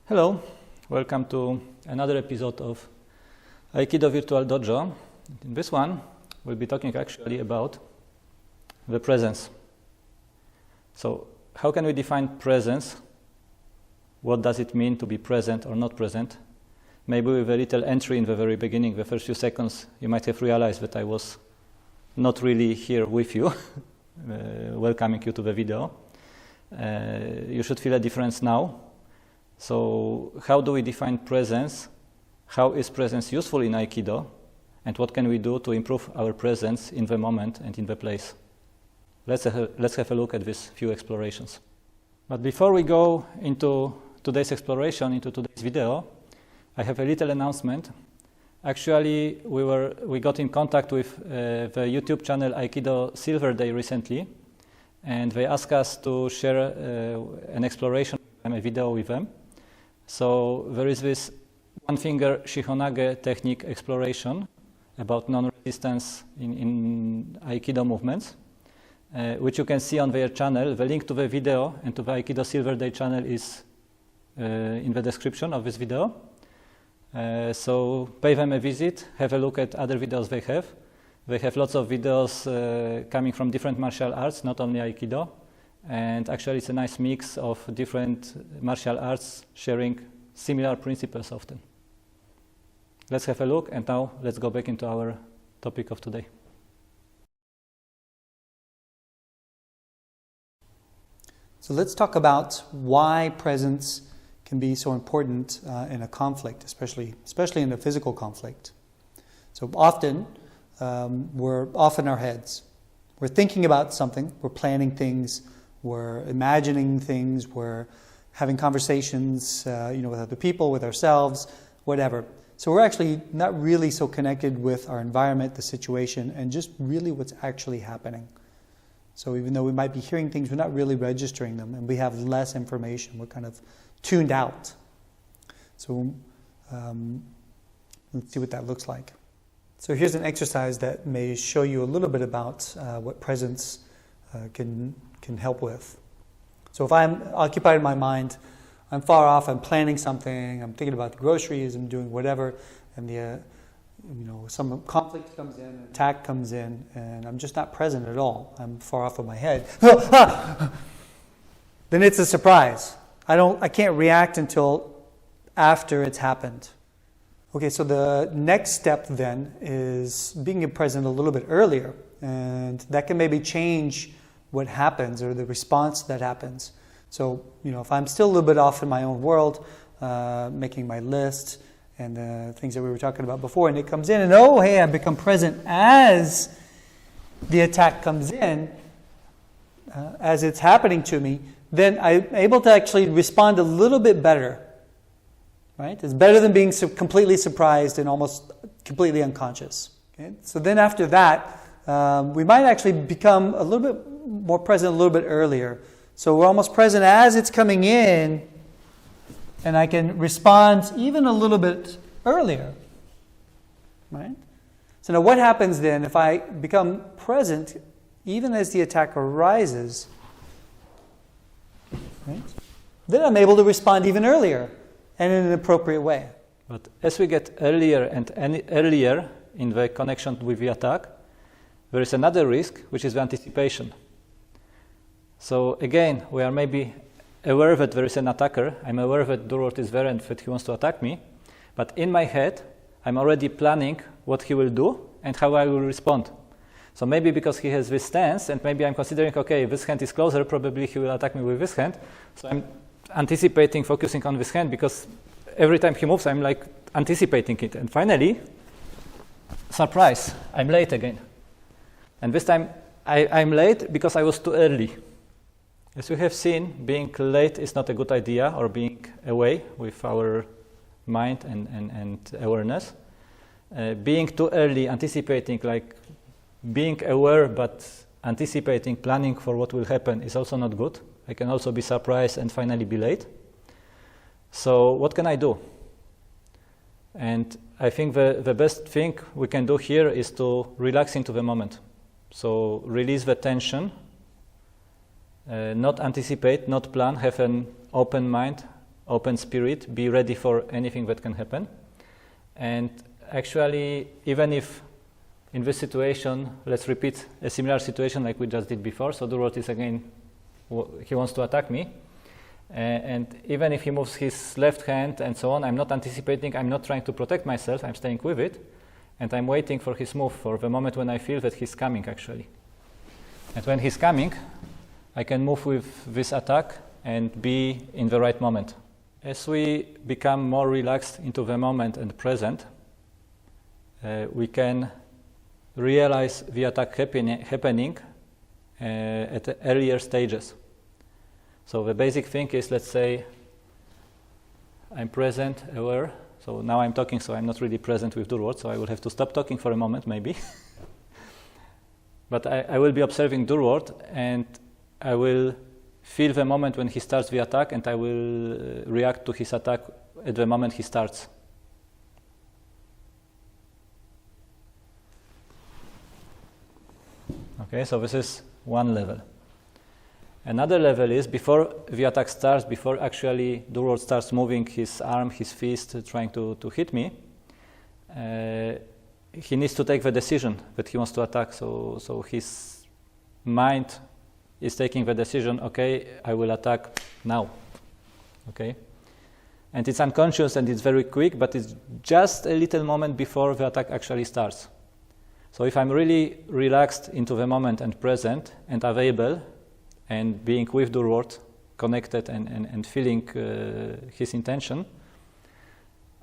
Hello, welcome to another episode of Aikido Virtual Dojo. In this one, we'll be talking actually about the presence. So, how can we define presence? What does it mean to be present or not present? Maybe with a little entry in the very beginning, the first few seconds, you might have realized that I was not really here with you, welcoming you to the video. You should feel a difference now. So, how do we define presence? How is presence useful in Aikido? And what can we do to improve our presence in the moment and in the place? Let's have a look at these few explorations. But before we go into today's exploration, into today's video, I have a little announcement. Actually, we got in contact with the YouTube channel Aikido Silverdale recently, and they asked us to share an exploration and a video with them. So there is this one-finger shihonage technique exploration about non-resistance in Aikido movements, which you can see on their channel. The link to the video and to the Aikido Silverdale channel is in the description of this video. So pay them a visit, have a look at other videos they have. They have lots of videos coming from different martial arts, not only Aikido. And actually it's a nice mix of different martial arts sharing similar principles often. Let's have a look, and now let's go back into our topic of today. So let's talk about why presence can be so important in a conflict, especially in a physical conflict. So often, we're off in our heads. We're thinking about something, we're planning things, we're imagining things, we're having conversations with other people, with ourselves, whatever. So we're actually not really so connected with our environment, the situation, and just really what's actually happening. So even though we might be hearing things, we're not really registering them, and we have less information. We're kind of tuned out. So let's see what that looks like. So here's an exercise that may show you a little bit about what presence can help with. So if I'm occupied in my mind, I'm far off, I'm planning something, I'm thinking about the groceries, I'm doing whatever, and some conflict comes in, an attack comes in, and I'm just not present at all. I'm far off in my head. Then it's a surprise. I can't react until after it's happened. Okay, so the next step then is being present a little bit earlier, and that can maybe change what happens or the response that happens. So, if I'm still a little bit off in my own world, making my list and the things that we were talking about before, and it comes in, and I become present as the attack comes in, as it's happening to me, then I'm able to actually respond a little bit better. Right? It's better than being completely surprised and almost completely unconscious. Okay? So then after that, we might actually become a little bit more present a little bit earlier. So we're almost present as it's coming in, and I can respond even a little bit earlier. Right? So now what happens then if I become present even as the attack arises? Right? Then I'm able to respond even earlier and in an appropriate way. But as we get earlier and earlier in the connection with the attack, there is another risk, which is the anticipation. So again, we are maybe aware that there is an attacker. I'm aware that Durward is there and that he wants to attack me. But in my head, I'm already planning what he will do and how I will respond. So maybe because he has this stance, and maybe I'm considering, okay, this hand is closer, probably he will attack me with this hand. So I'm anticipating, focusing on this hand, because every time he moves, I'm like anticipating it. And finally, surprise, I'm late again. And this time, I'm late because I was too early. As we have seen, being late is not a good idea, or being away with our mind and awareness. Being too early, anticipating, like being aware but anticipating, planning for what will happen is also not good. I can also be surprised and finally be late. So what can I do? And I think the best thing we can do here is to relax into the moment. So release the tension, not anticipate, not plan, have an open mind, open spirit, be ready for anything that can happen. And actually, even if in this situation, let's repeat a similar situation like we just did before. So Durward is again, he wants to attack me. And even if he moves his left hand and so on, I'm not anticipating, I'm not trying to protect myself, I'm staying with it. And I'm waiting for his move, for the moment when I feel that he's coming actually. And when he's coming, I can move with this attack and be in the right moment. As we become more relaxed into the moment and present, we can realize the attack happening at earlier stages. So the basic thing is, let's say, I'm present, aware. So now I'm talking, so I'm not really present with Durward, so I will have to stop talking for a moment, maybe. But I will be observing Durward, and I will feel the moment when he starts the attack, and I will react to his attack at the moment he starts. Okay, so this is one level. Another level is before the attack starts, before actually Durward starts moving his arm, his fist, trying to hit me, he needs to take the decision that he wants to attack. So his mind is taking the decision, okay, I will attack now. Okay? And it's unconscious and it's very quick, but it's just a little moment before the attack actually starts. So if I'm really relaxed into the moment and present and available, and being with Durward, connected and feeling his intention,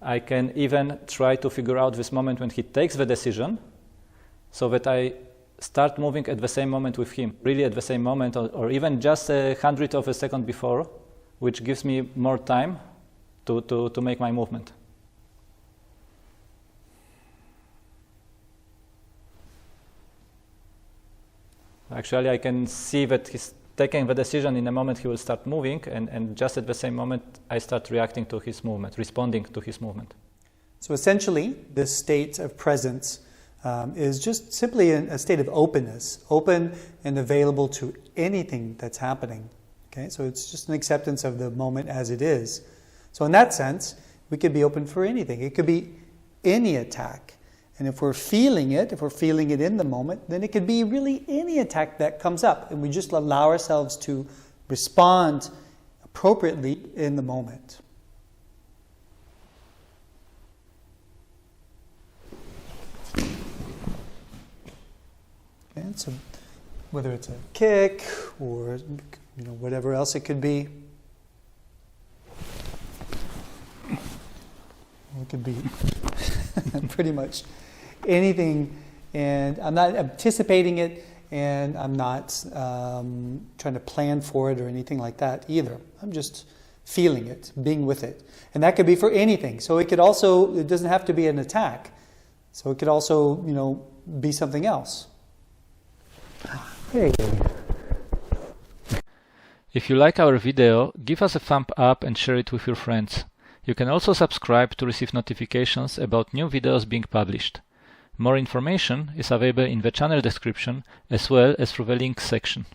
I can even try to figure out this moment when he takes the decision, so that I start moving at the same moment with him, really at the same moment, or even just 100th of a second before, which gives me more time to make my movement. Actually, I can see that he's taking the decision in a moment he will start moving, and just at the same moment I start reacting to his movement, responding to his movement. So essentially, this state of presence is just simply a state of openness, open and available to anything that's happening. Okay, so it's just an acceptance of the moment as it is. So in that sense, we could be open for anything. It could be any attack. And if we're feeling it in the moment, then it could be really any attack that comes up. And we just allow ourselves to respond appropriately in the moment. And so whether it's a kick or whatever else it could be. It could be pretty much anything, and I'm not anticipating it, and I'm not trying to plan for it or anything like that either. I'm just feeling it, being with it. And that could be for anything. So it doesn't have to be an attack. So it could also, be something else. Hey. If you like our video, give us a thumb up and share it with your friends. You can also subscribe to receive notifications about new videos being published. More information is available in the channel description as well as through the links section.